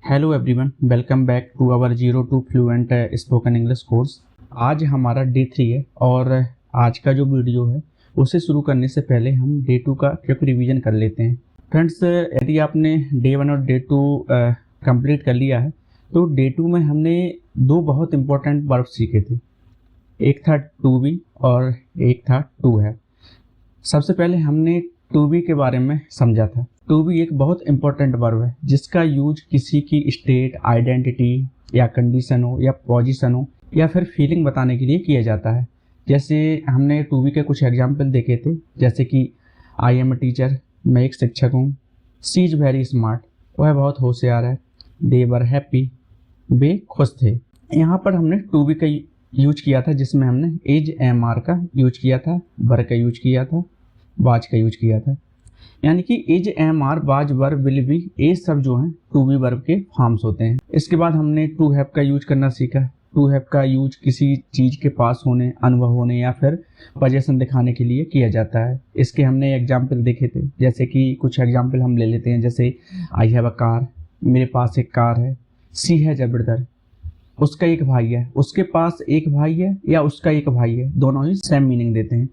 Hello everyone, welcome back to our zero to fluent spoken English course. आज हमारा day 3 है और आज का जो वीडियो है उसे शुरू करने से पहले हम डे 2 का क्विक रिवीजन कर लेते हैं। फ्रेंड्स, यदि आपने डे 1 और डे 2 कंप्लीट कर लिया है तो डे 2 में हमने दो बहुत इंपॉर्टेंट वर्ब सीखे थे। एक था टू बी और एक था टू हैव। सबसे पहले हमने टू बी के बारे में समझा था। टू बी एक बहुत इंपॉर्टेंट वर्ब है जिसका यूज किसी की स्टेट, आइडेंटिटी या कंडीशन हो या पोजीशन हो या फिर फीलिंग बताने के लिए किया जाता है। जैसे हमने टू बी के कुछ एग्जाम्पल देखे थे, जैसे कि आई एम ए टीचर, मैं एक शिक्षक हूँ। सी इज वेरी स्मार्ट, वह बहुत होशियार है। दे वर हैप्पी, वे खुश थे। यहाँ पर हमने टू बी का यूज किया था जिसमें हमने इज एम आर का यूज किया था, वर का यूज किया था, वाज का यूज किया था। यानी कि is am are, was, were, will be, ये सब जो हैं टू बी वर्ब के फॉर्म्स होते हैं। इसके बाद हमने टू हैव का यूज करना सीखा। टू हैव का यूज किसी चीज़ के पास होने, अनुभव होने या फिर पोजीशन दिखाने के लिए किया जाता है। इसके हमने एग्जाम्पल देखे थे, जैसे कि कुछ एग्जाम्पल हम ले लेते हैं। जैसे आई हैव अ कार, मेरे पास एक कार है। सी हैज अ ब्रदर, उसका एक भाई है। उसके पास एक भाई है या उसका एक भाई है, दोनों ही सेम मीनिंग देते हैं।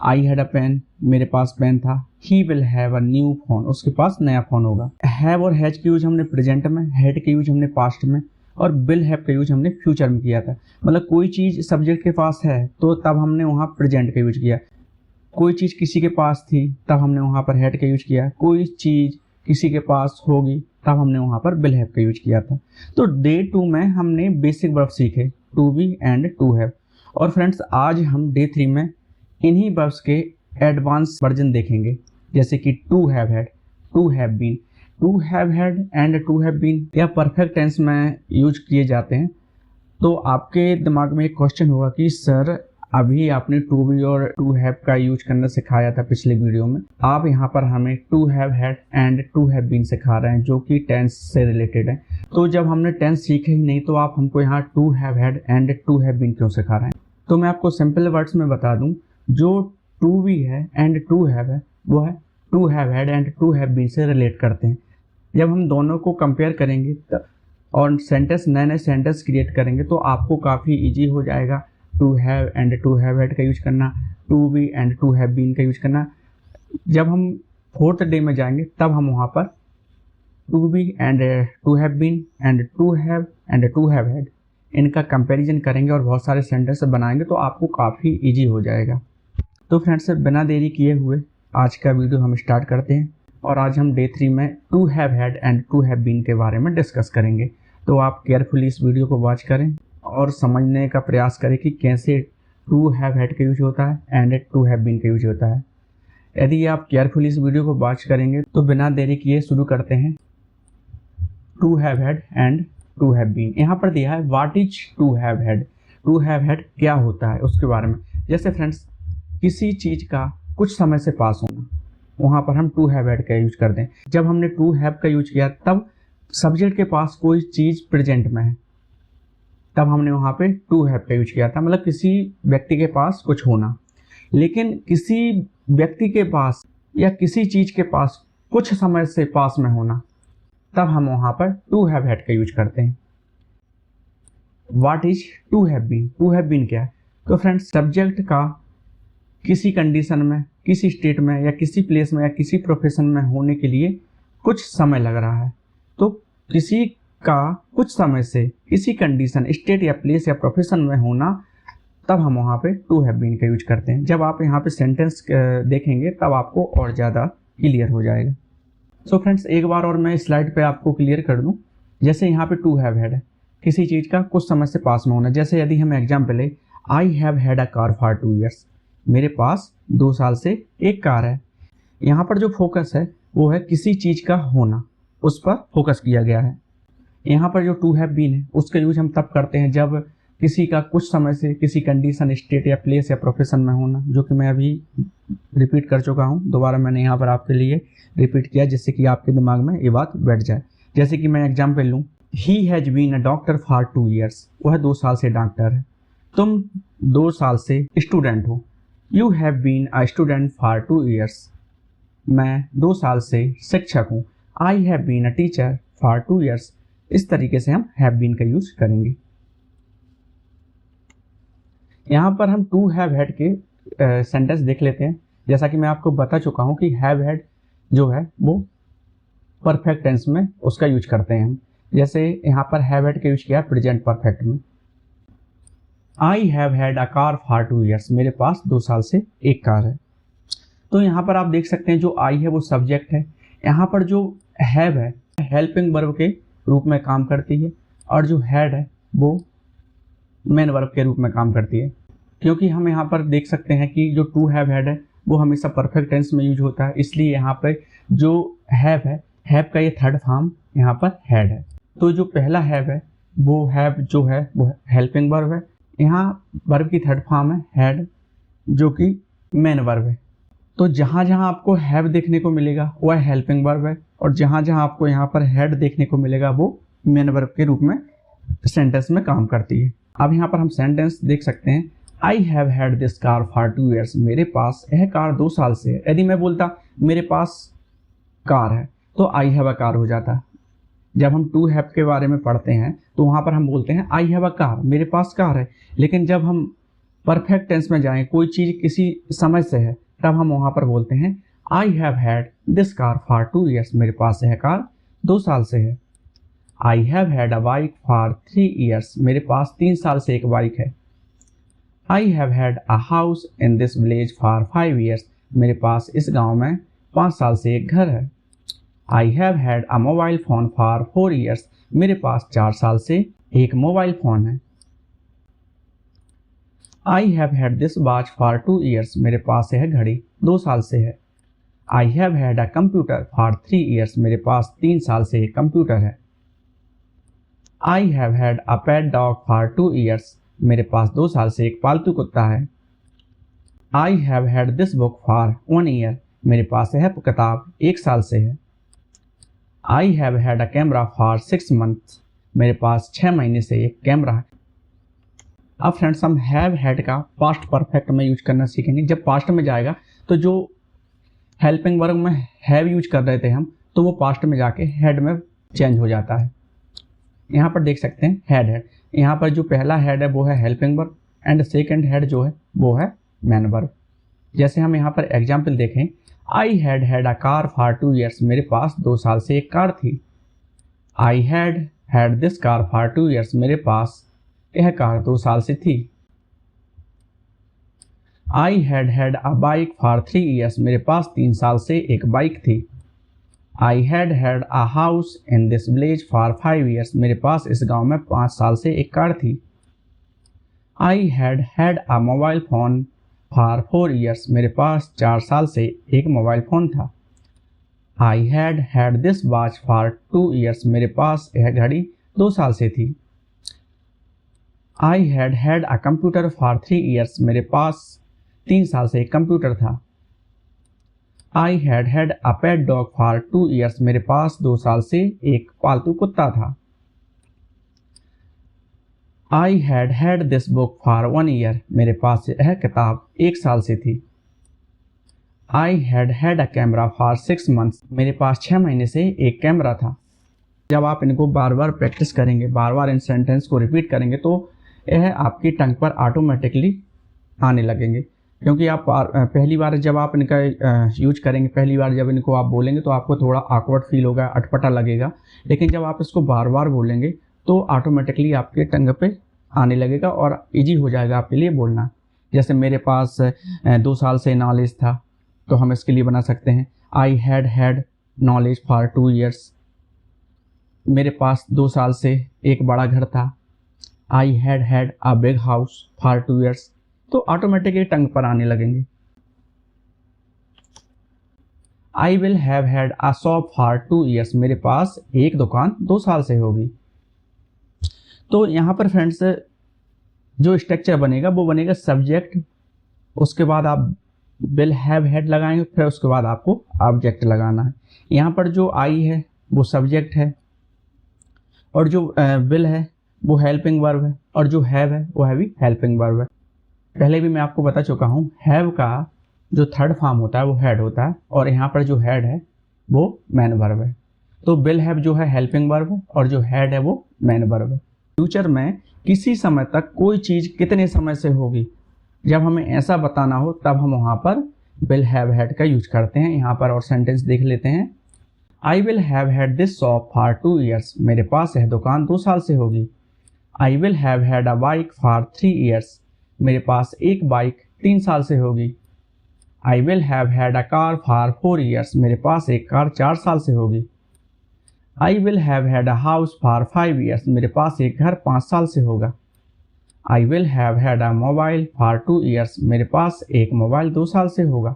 आई हैड अ पेन, मेरे पास पेन था। ही will have a new phone, उसके पास नया फोन होगा। हैव और हैज के यूज हमने प्रेजेंट में, हैड के यूज हमने पास्ट में और विल हैव का यूज हमने फ्यूचर में किया था। मतलब कोई चीज़ सब्जेक्ट के पास है तो तब हमने वहाँ प्रेजेंट का यूज किया। कोई चीज़ किसी के पास थी तब हमने वहाँ पर हैड का यूज किया। कोई चीज़ किसी के पास होगी तब हमने वहाँ पर विल हैव का यूज किया था। तो डे 2 में हमने बेसिक वर्ब सीखे, to be and to have. और फ्रेंड्स, आज हम डे 3 में इन्हीं वर्ब्स के एडवांस वर्जन देखेंगे, जैसे कि to have had, to have been. To have had and to have been या परफेक्ट टेंस में यूज किए जाते हैं। तो आपके दिमाग में एक क्वेश्चन होगा कि सर, अभी आपने टू बी और टू हैव का यूज करना सिखाया था पिछले वीडियो में, आप यहाँ पर हमें to have had and to have been सिखा रहे हैं जो कि टेंस से रिलेटेड है। तो जब हमने टेंस सीखे ही नहीं तो आप हमको यहाँ to have had and to have been क्यों सिखा रहे हैं? तो मैं आपको सिंपल वर्ड्स में बता दूं, जो टू बी है एंड टू हैव है वो है to have had and to have been से रिलेट करते हैं। जब हम दोनों को कंपेयर करेंगे और सेंटेंस, नए नए सेंटेंस क्रिएट करेंगे तो आपको काफ़ी इजी हो जाएगा to have and to have had का यूज करना, to be and to have been का यूज करना। जब हम फोर्थ डे में जाएंगे तब हम वहाँ पर to be and to have been and to have had इनका कंपैरिजन करेंगे और बहुत सारे सेंटेंस बनाएंगे तो आपको काफ़ी इजी हो जाएगा। तो फ्रेंड्स, बिना देरी किए हुए आज का वीडियो हम स्टार्ट करते हैं और आज हम डे 3 में to have had and to have been के बारे में डिस्कस करेंगे। तो आप केयरफुली इस वीडियो को वॉच करें और समझने का प्रयास करें कि कैसे टू हैव हैड का यूज होता है एंड टू हैव बीन का यूज होता है। यदि आप केयरफुली इस वीडियो को वॉच करेंगे तो बिना देरी किए शुरू करते हैं। To have had and to have been. यहाँ पर दिया है what is to have had. To have had क्या होता है उसके बारे में। जैसे फ्रेंड्स, किसी चीज़ का कुछ समय से पास होना, वहाँ पर हम टू हैव हैड का यूज करते हैं। जब हमने टू हैव का यूज किया तब सब्जेक्ट के पास कोई चीज़ प्रेजेंट में है, तब हमने वहाँ पे टू हैव का यूज किया था। मतलब किसी व्यक्ति के पास कुछ होना। लेकिन किसी व्यक्ति के पास या किसी चीज़ के पास कुछ समय से पास में होना, तब हम वहाँ पर टू हैव हैड का यूज करते हैं। What is to have been. To have been क्या है? तो फ्रेंड्स, सब्जेक्ट का किसी कंडीशन में, किसी स्टेट में या किसी प्लेस में या किसी प्रोफेशन में होने के लिए कुछ समय लग रहा है। तो किसी का कुछ समय से किसी कंडीशन, स्टेट या प्लेस या प्रोफेशन में होना, तब हम वहाँ पे टू हैव बीन का यूज करते हैं। जब आप यहाँ पे सेंटेंस देखेंगे तब आपको और ज़्यादा क्लियर हो जाएगा। सो फ्रेंड्स, एक बार और मैं स्लाइड पे आपको क्लियर कर दूं। जैसे यहाँ पे टू हैव हैड है, किसी चीज़ का कुछ समय से पास में होना। जैसे यदि हम एग्जाम्पल है, I have had a car for 2 years, मेरे पास 2 साल से एक कार है। यहाँ पर जो फोकस है वो है किसी चीज़ का होना, उस पर फोकस किया गया है। यहाँ पर जो टू हैव बीन है उसका यूज हम तब करते हैं जब किसी का कुछ समय से किसी कंडीशन, स्टेट या प्लेस या प्रोफेशन में होना, जो कि मैं अभी रिपीट कर चुका हूँ। दोबारा मैंने यहाँ पर आपके लिए रिपीट किया जिससे कि आपके दिमाग में ये बात बैठ जाए। जैसे कि मैं एग्जाम्पल लूँ, he has been a doctor for 2 years, वह 2 साल से डॉक्टर है। तुम 2 साल से स्टूडेंट हो। You have been a student for 2 years, मैं 2 साल से शिक्षक हूँ। I have been a teacher for 2 years, इस तरीके से हम हैव बीन का यूज करेंगे। यहाँ पर हम टू हैव हैड के सेंटेंस देख लेते हैं। जैसा कि मैं आपको बता चुका हूँ कि हैव हैड जो है वो परफेक्ट टेंस में उसका यूज करते हैं हम। जैसे यहाँ पर हैव हैड का यूज किया प्रेजेंट परफेक्ट में। आई have had a car for 2 years, मेरे पास 2 साल से एक कार है। तो यहाँ पर आप देख सकते हैं जो आई है वो सब्जेक्ट है, यहाँ पर जो हैव है हेल्पिंग वर्ब के रूप में काम करती है, और जो हैड है वो मेन वर्ब के रूप में काम करती है। क्योंकि हम यहाँ पर देख सकते हैं कि जो टू हैव हैड है वो हमेशा परफेक्ट टेंस में यूज होता है, इसलिए यहाँ पर जो हैव है, हैव का ये थर्ड फॉर्म यहाँ पर हैड है। तो जो पहला हैव है वो हैव जो है वो हेल्पिंग वर्ब है, यहाँ वर्ब की थर्ड फॉर्म है हैड जो कि मेन वर्ब है। तो जहाँ जहाँ आपको हैव देखने को मिलेगा वह हेल्पिंग वर्ब है, और जहाँ जहाँ आपको यहाँ पर हैड देखने को मिलेगा वो मेन वर्ब के रूप में सेंटेंस में काम करती है। अब यहाँ पर हम सेंटेंस देख सकते हैं, आई have had this car for 2 years, मेरे पास यह कार 2 साल से है। यदि मैं बोलता मेरे पास कार है तो आई हैव अ कार हो जाता। जब हम टू हैव के बारे में पढ़ते हैं तो वहाँ पर हम बोलते हैं आई हैव अ कार, मेरे पास कार है। लेकिन जब हम परफेक्ट टेंस में जाएं, कोई चीज़ किसी समय से है, तब हम वहाँ पर बोलते हैं आई have had this car for 2 years, मेरे पास यह कार 2 साल से है। I have had a bike for 3 years, मेरे पास 3 साल से एक बाइक है। I have had a house in this village for 5 years, मेरे पास इस गांव में 5 साल से एक घर है। I have had a mobile phone for 4 years, मेरे पास 4 साल से एक मोबाइल फ़ोन है। I have had this watch for 2 years, मेरे पास यह घड़ी 2 साल से है। I have had a computer for 3 years, मेरे पास 3 साल से एक कंप्यूटर है। I have had a pet dog for 2 years, मेरे पास 2 साल से एक पालतू कुत्ता है। I have had this book for 1 year, मेरे पास यह किताब 1 साल से है। I have had a camera for 6 months, मेरे पास 6 महीने से एक कैमरा है। अब फ्रेंड्स हम हैव हैड का पास्ट परफेक्ट में यूज करना सीखेंगे। जब पास्ट में जाएगा तो जो हेल्पिंग वर्ब में हैव यूज कर रहे थे हम, तो वो पास्ट में जाके हैड में चेंज हो जाता है। यहाँ पर देख सकते हैं हैड हैड, यहाँ पर जो पहला हैड है वो है helping verb, and second had जो है वो है मेन वर्ब। जैसे हम यहाँ पर एग्जाम्पल देखें, I had had a car for 2 years, मेरे पास 2 साल से एक कार थी। I had had this car for 2 years, मेरे पास यह कार 2 साल से थी। I had had a bike for 3 years, मेरे पास 3 साल से एक बाइक थी। I had had a house in this village for 5 years, मेरे पास इस गांव में 5 साल से एक कार थी। I had had a mobile phone for 4 years, मेरे पास 4 साल से एक मोबाइल फ़ोन था। I had had this watch for 2 years, मेरे पास यह घड़ी 2 साल से थी। I had had a computer for 3 years, मेरे पास 3 साल से एक कंप्यूटर था। I had had a pet dog for 2 years, मेरे पास 2 साल से एक पालतू कुत्ता था। I had had this book for 1 year, मेरे पास यह किताब 1 साल से थी। I had had a camera for 6 months, मेरे पास 6 महीने से एक कैमरा था। जब आप इनको बार बार प्रैक्टिस करेंगे, बार बार इन सेंटेंस को रिपीट करेंगे, तो यह आपकी टंग पर ऑटोमेटिकली आने लगेंगे। क्योंकि आप पहली बार जब आप इनका यूज करेंगे, पहली बार जब इनको आप बोलेंगे तो आपको थोड़ा ऑकवर्ड फील होगा, अटपटा लगेगा। लेकिन जब आप इसको बार बार बोलेंगे तो ऑटोमेटिकली आपके टंग पे आने लगेगा और इजी हो जाएगा आपके लिए बोलना। जैसे मेरे पास 2 साल से नॉलेज था, तो हम इसके लिए बना सकते हैं I had had knowledge for 2 years, मेरे पास 2 साल से एक बड़ा घर था। I had had a big house for 2 years, तो ऑटोमेटिकली टंग पर आने लगेंगे। आई will have had a shop for 2 years, मेरे पास एक दुकान 2 साल से होगी। तो यहाँ पर फ्रेंड्स जो स्ट्रक्चर बनेगा वो बनेगा सब्जेक्ट, उसके बाद आप विल हैव हैड लगाएंगे, फिर उसके बाद आपको ऑब्जेक्ट लगाना है। यहाँ पर जो आई है वो सब्जेक्ट है, और जो विल है वो हेल्पिंग वर्ब है, और जो हैव है वो है भी हेल्पिंग वर्ब है। पहले भी मैं आपको बता चुका हूँ, हैव का जो थर्ड फॉर्म होता है वो हैड होता है, और यहाँ पर जो हैड है वो मेन वर्ब है। तो विल हैव जो है हेल्पिंग वर्ब है और जो हैड है वो मेन वर्ब है। फ्यूचर में किसी समय तक कोई चीज़ कितने समय से होगी, जब हमें ऐसा बताना हो तब हम वहाँ पर विल हैव हैड का यूज करते हैं। यहाँ पर और सेंटेंस देख लेते हैं। I will have had this shop for 2 years, मेरे पास यह दुकान 2 साल से होगी। आई will have had a bike for 3 years, मेरे पास एक बाइक 3 साल से होगी। आई will have had a car for 4 years, मेरे पास एक कार 4 साल से होगी। आई will have had a house for 5 years, मेरे पास एक घर 5 साल से होगा। आई will have had a mobile for 2 years, मेरे पास एक मोबाइल 2 साल से होगा।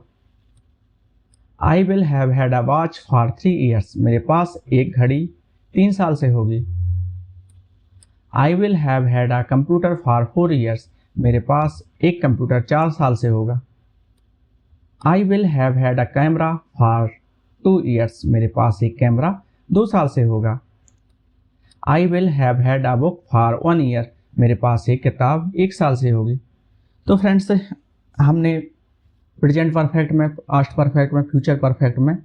आई will have had a watch for 3 years, मेरे पास एक घड़ी 3 साल से होगी। आई will have had a computer for 4 years, मेरे पास एक कंप्यूटर 4 साल से होगा। आई will have had a camera for 2 years, मेरे पास एक कैमरा 2 साल से होगा। आई will have had a book for 1 year, मेरे पास एक किताब 1 साल से होगी। तो फ्रेंड्स, हमने प्रेजेंट परफेक्ट में, पास्ट परफेक्ट में, फ्यूचर परफेक्ट में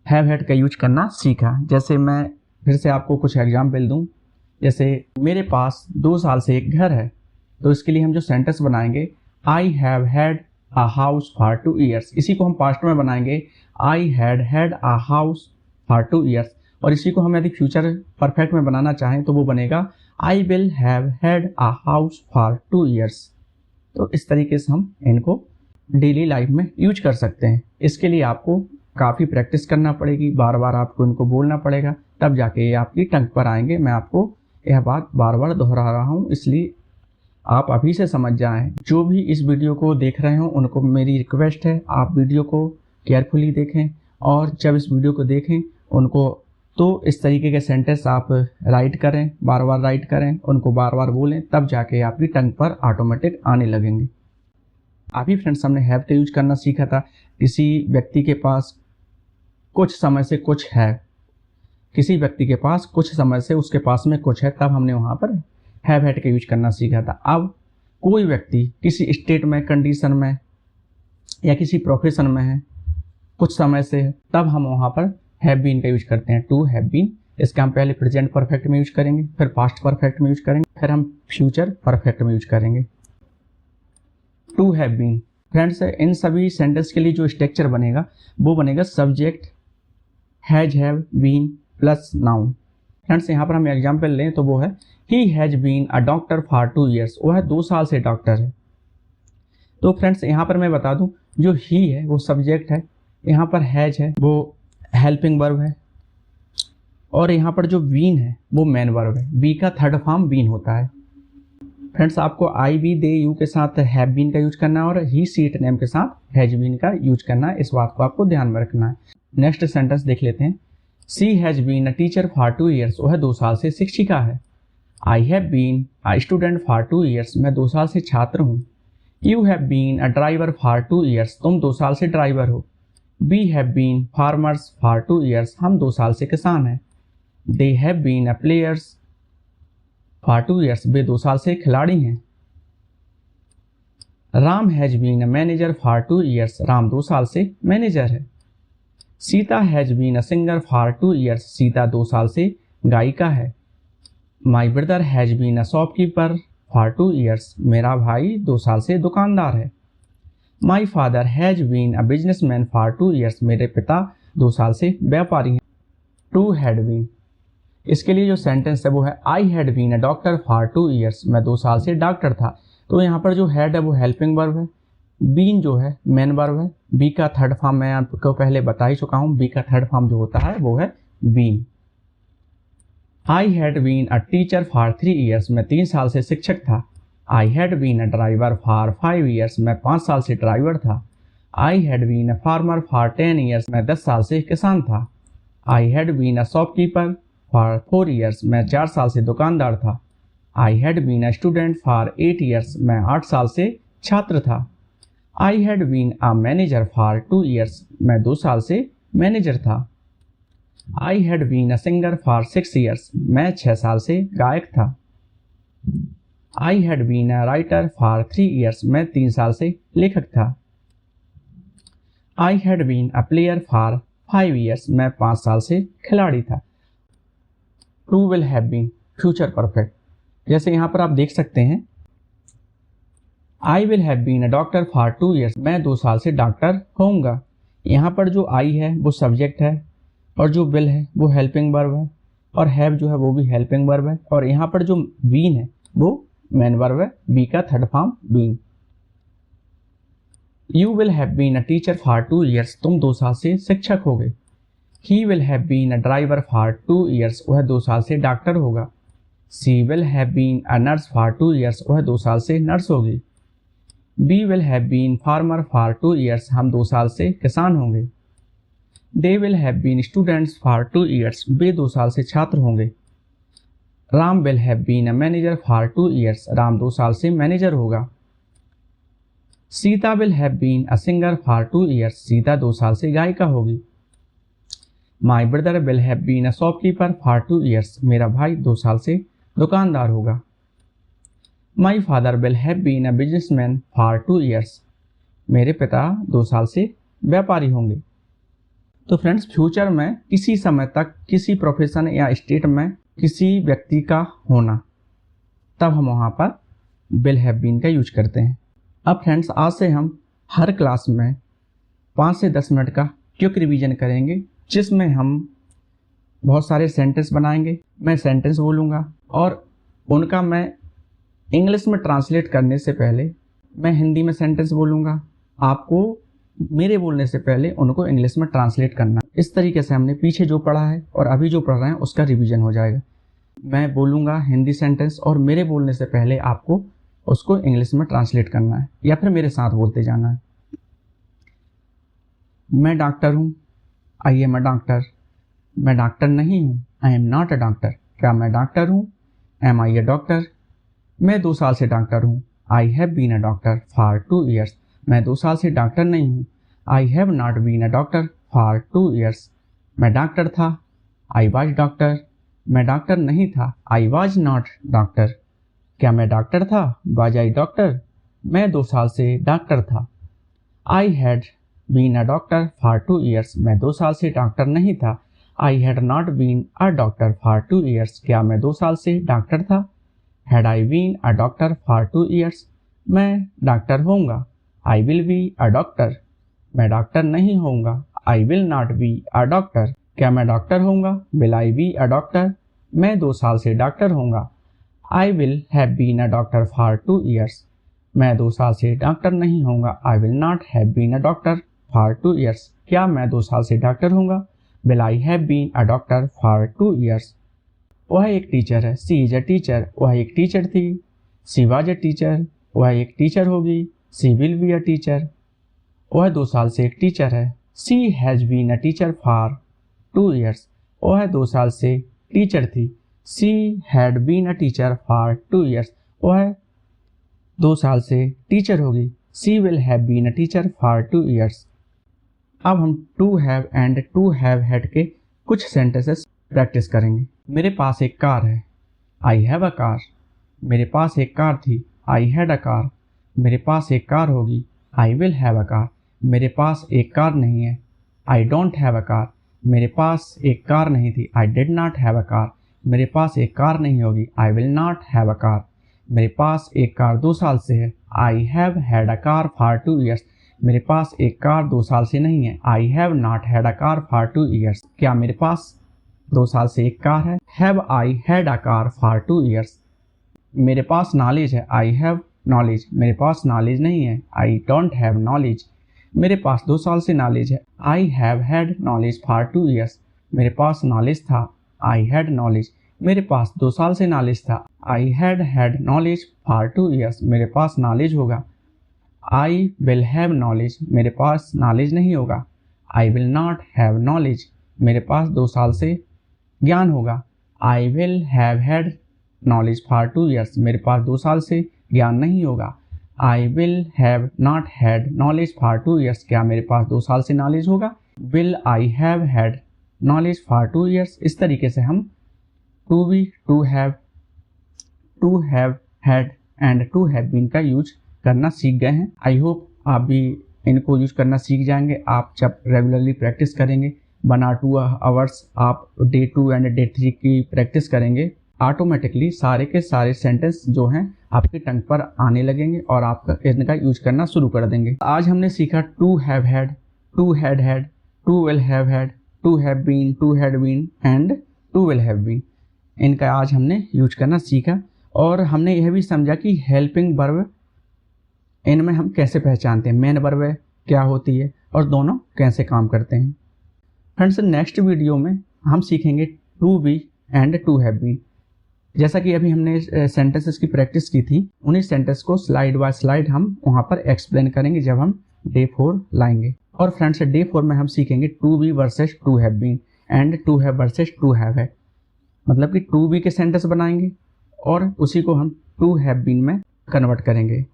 हैव हैड का यूज करना सीखा। जैसे मैं फिर से आपको कुछ एग्जाम्पल दूं, जैसे मेरे पास 2 साल से एक घर है, तो इसके लिए हम जो सेंटेंस बनाएंगे, आई have had a house for 2 years, इसी को हम पास्ट में बनाएंगे, I had had a house for 2 years. और इसी को हम यदि फ्यूचर परफेक्ट में बनाना चाहें तो वो बनेगा, आई will have had a house for 2 years. तो इस तरीके से हम इनको डेली लाइफ में यूज कर सकते हैं। इसके लिए आपको काफ़ी प्रैक्टिस करना पड़ेगी, बार बार आपको इनको बोलना पड़ेगा, तब जाके ये आपकी टंग पर आएंगे। मैं आपको यह बात बार बार दोहरा रहा हूँ, इसलिए आप अभी से समझ जाएं। जो भी इस वीडियो को देख रहे हो उनको मेरी रिक्वेस्ट है, आप वीडियो को केयरफुली देखें, और जब इस वीडियो को देखें उनको तो इस तरीके के सेंटेंस आप राइट करें, बार बार राइट करें, उनको बार बार बोलें, तब जाके आपकी टंग पर ऑटोमेटिक आने लगेंगे। अभी फ्रेंड्स हमने हैव का यूज करना सीखा था। किसी व्यक्ति के पास कुछ समय से कुछ है, किसी व्यक्ति के पास कुछ समय से उसके पास में कुछ है, तब हमने वहाँ पर हैव हैड का यूज करना सीखा था। अब कोई व्यक्ति किसी स्टेट में, कंडीशन में या किसी प्रोफेशन में है, कुछ समय से है, तब हम वहाँ पर हैव बीन का यूज करते हैं, टू हैव बीन। इसका हम पहले प्रेजेंट परफेक्ट में यूज करेंगे, फिर पास्ट परफेक्ट में यूज करेंगे, फिर हम फ्यूचर परफेक्ट में यूज करेंगे। टू हैव बीन फ्रेंड्स, इन सभी सेंटेंस के लिए जो स्ट्रक्चर बनेगा वो बनेगा subject has have been plus noun. Friends, यहाँ पर हम एग्जाम्पल लें तो वो है, he has been a doctor for 2 years, वो है 2 साल से डॉक्टर है। तो फ्रेंड्स, यहाँ पर मैं बता दूं, जो ही है वो सब्जेक्ट है, यहाँ पर हैज है वो हेल्पिंग वर्ब है, और यहाँ पर जो बीन है वो मेन वर्ब है। बी का थर्ड फॉर्म बीन होता है। फ्रेंड्स, आपको आई, बी, दे, यू के साथ हैव बीन का यूज करना है और ही, सी, इट, नेम के साथ हैज बीन का यूज करना है। इस बात को आपको ध्यान में रखना है। नेक्स्ट सेंटेंस देख लेते हैं। She has been a teacher for 2 years, वह 2 साल से शिक्षिका है। I have been a student for 2 years, मैं 2 साल से छात्र हूँ। You have been a driver for 2 years, तुम 2 साल से ड्राइवर हो। We have been farmers for 2 years, हम 2 साल से किसान हैं। They have been a players for 2 years, वे 2 साल से खिलाड़ी हैं। Ram has been a manager for 2 years, Ram 2 साल से मैनेजर है। Sita has been a singer for 2 years, Sita 2 साल से गायिका है। My brother has been a shopkeeper for 2 years, मेरा भाई 2 साल से दुकानदार है। My father has been a businessman for 2 years, मेरे पिता 2 साल से व्यापारी हैं। टू हैड बीन, इसके लिए जो सेंटेंस है वो है, I had been a doctor for 2 years, मैं 2 साल से डॉक्टर था। तो यहाँ पर जो हैड है वो हेल्पिंग वर्ब है, बीन जो है मेन वर्ब है। बी का थर्ड फॉर्म मैं आपको पहले बता ही चुका हूँ, बी का थर्ड फॉर्म जो होता है वो है been. I had been a teacher for 3 years, मैं 3 साल से शिक्षक था। I had been a driver for 5 years, मैं 5 साल से ड्राइवर था। I had been a farmer for 10 years, मैं 10 साल से किसान था। I had been a shopkeeper for 4 years, मैं 4 साल से दुकानदार था। I had been a student for 8 years, मैं 8 साल से छात्र था। I had been a manager for 2 years, मैं 2 साल से मैनेजर था। I had been a singer for 6 years, मैं 6 साल से गायक था। I had been a writer for 3 years, मैं 3 साल से लेखक था। I had been a player for 5 years, मैं 5 साल से खिलाड़ी था। To will have been, future perfect. जैसे यहाँ पर आप देख सकते हैं, I will have been a doctor for 2 years, मैं 2 साल से डॉक्टर होऊंगा। यहाँ पर जो आई है वो सब्जेक्ट है, और जो विल है वो हेल्पिंग वर्ब है, और हैव जो है वो भी हेल्पिंग वर्ब है, और यहाँ पर जो बीन है वो मेन वर्ब है, बी का third form been. You will have been a teacher for 2 years, तुम 2 साल से शिक्षक हो गए। He will have been a driver for 2 years, वह 2 साल से डॉक्टर होगा। She will have been a nurse for 2 years, वह 2 साल से नर्स होगी। We will have been farmer for 2 years, हम 2 साल से किसान होंगे। They will have been students for 2 years, वे 2 साल से छात्र होंगे। Ram will have been a manager for 2 years, Ram 2 साल से मैनेजर होगा। Sita will have been a singer for 2 years, Sita 2 साल से गायिका होगी। My brother will have been a shopkeeper for 2 years, मेरा भाई 2 साल से दुकानदार होगा। My father will have been a businessman for 2 years, मेरे पिता 2 साल से व्यापारी होंगे। तो फ्रेंड्स, फ्यूचर में किसी समय तक किसी प्रोफेशन या स्टेट में किसी व्यक्ति का होना, तब हम वहाँ पर विल हैव बीन का यूज करते हैं। अब फ्रेंड्स, आज से हम हर क्लास में 5 से 10 मिनट का क्विक रिवीजन करेंगे, जिसमें हम बहुत सारे सेंटेंस बनाएंगे। मैं सेंटेंस बोलूँगा और उनका मैं इंग्लिश में ट्रांसलेट करने से पहले मैं हिंदी में सेंटेंस बोलूँगा। आपको मेरे बोलने से पहले उनको इंग्लिश में ट्रांसलेट करना। इस तरीके से हमने पीछे जो पढ़ा है और अभी जो पढ़ रहे हैं उसका रिवीजन हो जाएगा। मैं बोलूँगा हिंदी सेंटेंस और मेरे बोलने से पहले आपको उसको इंग्लिश में ट्रांसलेट करना है, या फिर मेरे साथ बोलते जाना है। मैं डॉक्टर हूँ, आई एम अ डॉक्टर। मैं डॉक्टर नहीं हूँ, I am not a doctor. क्या मैं डॉक्टर हूँ, एम आई अ डॉक्टर। मैं 2 साल से डॉक्टर हूँ, I have been a doctor for 2 years। मैं 2 साल से डॉक्टर नहीं हूँ, I have not been a doctor for 2 years। मैं डॉक्टर था, आई वॉज डॉक्टर। मैं डॉक्टर नहीं था, आई वॉज नॉट डॉक्टर। क्या मैं डॉक्टर था, वॉज आई डॉक्टर। मैं 2 साल से डॉक्टर था। I had been a doctor for 2 years। मैं 2 साल से डॉक्टर नहीं था, I had not been a doctor for 2 years। क्या मैं 2 साल से डॉक्टर था, had I been a doctor for 2 years। मैं डॉक्टर होऊंगा, I will be a doctor. मैं डॉक्टर नहीं होऊंगा, I will not be a doctor. क्या मैं डॉक्टर होऊंगा, will I be a doctor. मैं 2 साल से डॉक्टर होऊंगा, I will have been a doctor for 2 years। मैं 2 साल से डॉक्टर नहीं होऊंगा, I will not have been a doctor for 2 years। क्या मैं 2 साल से डॉक्टर होऊंगा, will I have been a doctor for 2 years। वह एक टीचर है, सी इज अ टीचर। वह एक टीचर थी, सी वाज अ टीचर। वह एक टीचर होगी, she will be a teacher. वह 2 साल से एक टीचर है, she has been a teacher for 2 years। वह 2 साल से टीचर थी, she had been a teacher for 2 years। वह 2 साल से टीचर होगी, she will have been a teacher for 2 years। अब हम to have and to have had के कुछ सेंटेंसेस प्रैक्टिस करेंगे। मेरे पास एक कार है, आई हैव अ कार। मेरे पास एक कार थी, आई हैड अ कार। मेरे पास एक कार होगी, आई विल हैव अ कार। मेरे पास एक कार नहीं है, I don't have a car. मेरे पास एक कार नहीं थी, I did not have a car. मेरे पास एक कार नहीं होगी, आई will not have a car. मेरे पास एक कार 2 साल से है, I have had a car for 2 years। मेरे पास एक कार 2 साल से नहीं है, I have not had a car for 2 years। क्या मेरे पास 2 साल से एक कार है, have I had a car for 2 years। मेरे पास नॉलेज है, आई हैव नॉलेज। मेरे पास नॉलेज नहीं है, आई डोंट हैव नॉलेज। मेरे पास 2 साल से नॉलेज है, I have had knowledge for 2 years। मेरे पास नॉलेज था, आई हैड नॉलेज। मेरे पास 2 साल से नॉलेज था, I had knowledge for 2 years। मेरे पास नॉलेज होगा, आई विल हैव नॉलेज। मेरे पास नॉलेज नहीं होगा, आई विल नॉट हैव नॉलेज। मेरे पास 2 साल से ज्ञान होगा, आई will have had knowledge for 2 years। मेरे पास 2 साल से ज्ञान नहीं होगा, आई will have not had knowledge for 2 years। क्या मेरे पास 2 साल से नॉलेज होगा, will I have had knowledge for 2 years। इस तरीके से हम to be, to have had and to have been का यूज करना सीख गए हैं। आई होप आप भी इनको यूज करना सीख जाएंगे आप जब रेगुलरली प्रैक्टिस करेंगे। 1 or 2 आवर्स आप डे 2 एंड डे 3 की प्रैक्टिस करेंगे, ऑटोमेटिकली सारे के सारे सेंटेंस जो हैं आपके टंग पर आने लगेंगे और आप इनका यूज करना शुरू कर देंगे। आज हमने सीखा to have had, to had had, to will have had, to have been, to had been and to will have been. इनका आज हमने यूज करना सीखा और हमने यह भी समझा कि हेल्पिंग वर्ब इनमें हम कैसे पहचानते हैं, मेन वर्ब क्या होती है और दोनों कैसे काम करते हैं। फ्रेंड्स, नेक्स्ट वीडियो में हम सीखेंगे to be and to have been. जैसा कि अभी हमने सेंटेंसेस की प्रैक्टिस की थी, उन्हीं सेंटेंस को स्लाइड बाय स्लाइड हम वहाँ पर एक्सप्लेन करेंगे जब हम डे 4 लाएंगे। और फ्रेंड्स, डे 4 में हम सीखेंगे to be versus to have been and to have versus to have है। मतलब कि टू बी के सेंटेंस बनाएंगे और उसी को हम टू हैव बीन में कन्वर्ट करेंगे।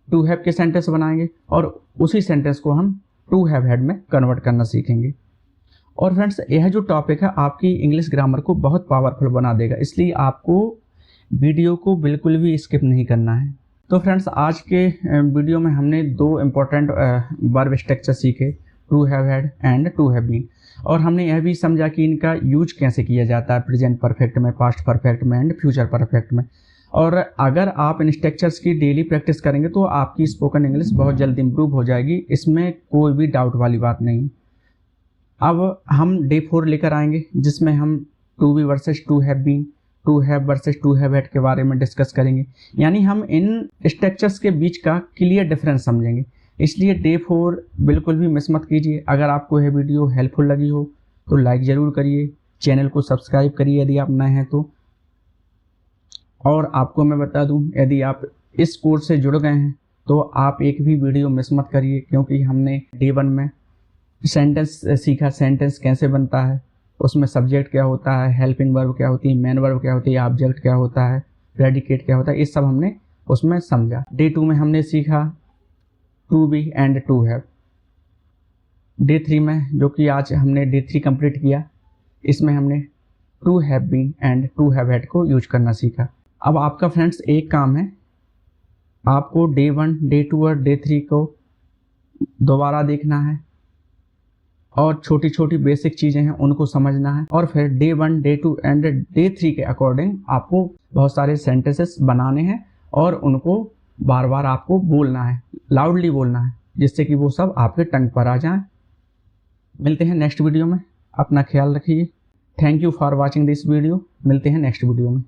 टू हैव के सेंटेंस बनाएंगे और उसी सेंटेंस को हम टू हैव हैड में कन्वर्ट करना सीखेंगे। और फ्रेंड्स, यह जो टॉपिक है आपकी इंग्लिश ग्रामर को बहुत पावरफुल बना देगा, इसलिए आपको वीडियो को बिल्कुल भी स्किप नहीं करना है। तो फ्रेंड्स, आज के वीडियो में हमने 2 इम्पोर्टेंट वर्ब स्ट्रक्चर सीखे, to have had and to have been. और हमने यह भी समझा कि इनका यूज कैसे किया जाता है प्रेजेंट परफेक्ट में, पास्ट परफेक्ट में एंड फ्यूचर परफेक्ट में। और अगर आप इन स्ट्रक्चर्स की डेली प्रैक्टिस करेंगे तो आपकी स्पोकन इंग्लिश बहुत जल्द इंप्रूव हो जाएगी, इसमें कोई भी डाउट वाली बात नहीं। अब हम डे 4 लेकर आएंगे जिसमें हम to be versus to have been, to have versus to have had के बारे में डिस्कस करेंगे। यानी हम इन स्ट्रक्चर्स के बीच का क्लियर डिफरेंस समझेंगे। इसलिए डे 4 बिल्कुल भी मिस मत कीजिए। अगर आपको यह वीडियो हेल्पफुल लगी हो तो लाइक ज़रूर करिए, चैनल को सब्सक्राइब करिए यदि आप नए हैं तो। और आपको मैं बता दूं, यदि आप इस कोर्स से जुड़ गए हैं तो आप एक भी वीडियो मिस मत करिए, क्योंकि हमने डे 1 में सेंटेंस सीखा, सेंटेंस कैसे बनता है, उसमें सब्जेक्ट क्या होता है, हेल्पिंग वर्ब क्या होती है, मेन वर्ब क्या होती है, ऑब्जेक्ट क्या होता है, प्रेडिकेट क्या होता है, ये सब हमने उसमें समझा। डे 2 में हमने सीखा to be and to have. Day 3 में, जो कि आज हमने डे 3 कंप्लीट किया, इसमें हमने to have been and to have had को यूज करना सीखा। अब आपका फ्रेंड्स एक काम है, आपको डे 1, डे 2 और डे 3 को दोबारा देखना है और छोटी छोटी बेसिक चीज़ें हैं उनको समझना है। और फिर डे 1, डे 2 एंड डे 3 के अकॉर्डिंग आपको बहुत सारे सेंटेंसेस बनाने हैं और उनको बार बार आपको बोलना है, लाउडली बोलना है, जिससे कि वो सब आपके टंग पर आ जाएं। मिलते हैं नेक्स्ट वीडियो में, अपना ख्याल रखिए। Thank you for watching this video. मिलते हैं नेक्स्ट वीडियो में।